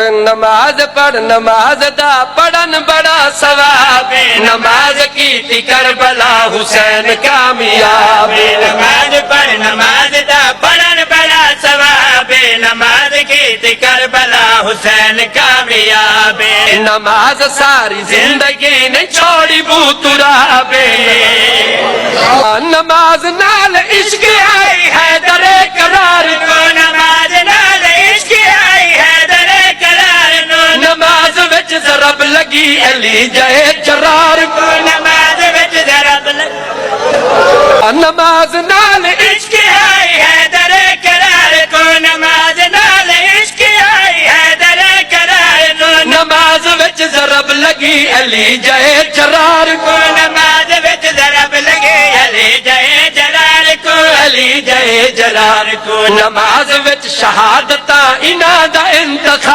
نماز پڑھ نماز دا پڑھن بڑا ثواب، نماز کی کربلا حسین کامیاب، نماز پڑھ نماز دا پڑھن بڑا ثواب، نماز کی کربلا حسین کامیاب، نماز ساری زندگی نے چھوڑی بو ترابے، نماز نال عشق آئی ہے در قرار کو، نماز نال عشق آئی ہے در قرار کو، نماز وچ ضرب لگی علی جے جرار کو، نماز وچ ضرب نماز نال عشق آئی ہے در قرار کو، نماز نال عشق آئی ہے در قرار کو، نماز وچ ضرب لگی علی جے جرار کو، نماز وچ ضرب لگے علی جے جلال کو، علی جے جلال کو، نماز وچ شہادتاں انہاں دا انتخاب